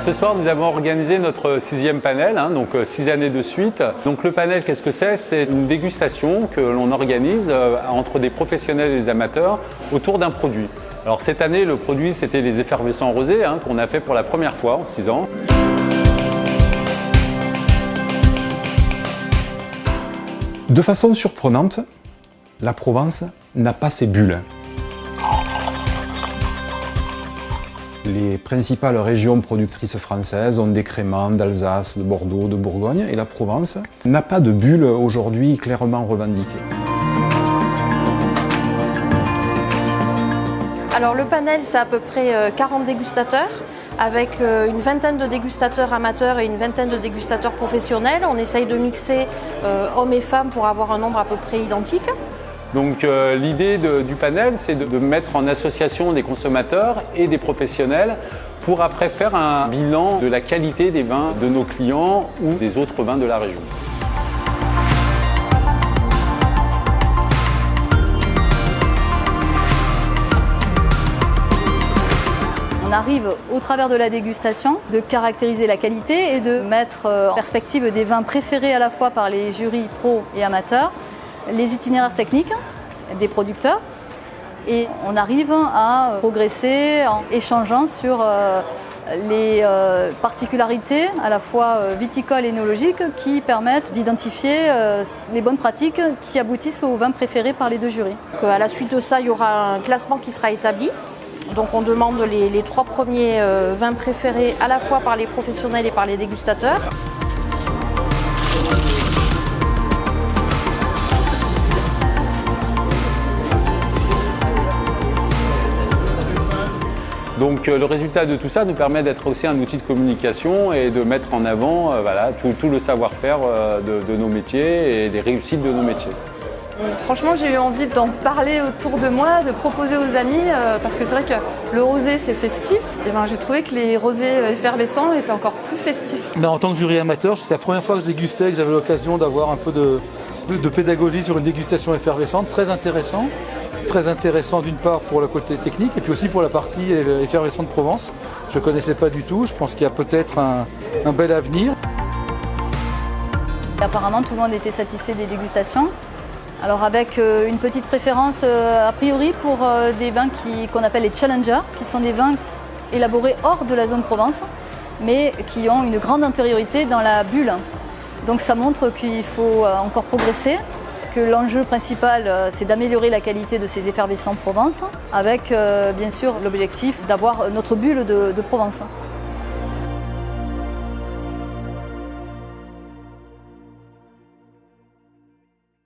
ce soir, nous avons organisé notre 6e panel, donc 6 années de suite. Donc le panel, qu'est-ce que c'est? C'est une dégustation que l'on organise entre des professionnels et des amateurs autour d'un produit. Alors cette année, le produit, c'était les effervescents rosés qu'on a fait pour la première fois en 6 ans. De façon surprenante, la Provence n'a pas ses bulles. Les principales régions productrices françaises ont des créments d'Alsace, de Bordeaux, de Bourgogne, et la Provence n'a pas de bulles aujourd'hui clairement revendiquées. Alors le panel, c'est à peu près 40 dégustateurs, avec une vingtaine de dégustateurs amateurs et une vingtaine de dégustateurs professionnels. On essaye de mixer hommes et femmes pour avoir un nombre à peu près identique. Donc l'idée du panel, c'est de mettre en association des consommateurs et des professionnels pour après faire un bilan de la qualité des vins de nos clients ou des autres vins de la région. On arrive au travers de la dégustation de caractériser la qualité et de mettre en perspective des vins préférés à la fois par les jurys pros et amateurs, les itinéraires techniques des producteurs, et on arrive à progresser en échangeant sur les particularités à la fois viticoles et énologiques qui permettent d'identifier les bonnes pratiques qui aboutissent aux vins préférés par les deux jurys. Donc, à la suite de ça, il y aura un classement qui sera établi. Donc on demande les 3 premiers vins préférés à la fois par les professionnels et par les dégustateurs. Donc le résultat de tout ça nous permet d'être aussi un outil de communication et de mettre en avant tout le savoir-faire de nos métiers et des réussites de nos métiers. Franchement, j'ai eu envie d'en parler autour de moi, de proposer aux amis, parce que c'est vrai que le rosé c'est festif, et j'ai trouvé que les rosés effervescents étaient encore plus festifs. Mais en tant que jury amateur, c'était la première fois que je dégustais, que j'avais l'occasion d'avoir un peu de pédagogie sur une dégustation effervescente, très intéressant. Très intéressant d'une part pour le côté technique et puis aussi pour la partie effervescente de Provence. Je ne connaissais pas du tout, je pense qu'il y a peut-être un bel avenir. Apparemment, tout le monde était satisfait des dégustations. Alors avec une petite préférence a priori pour des vins qu'on appelle les challengers, qui sont des vins élaborés hors de la zone Provence, mais qui ont une grande intériorité dans la bulle. Donc ça montre qu'il faut encore progresser, que l'enjeu principal c'est d'améliorer la qualité de ces effervescents Provence, avec bien sûr l'objectif d'avoir notre bulle de Provence.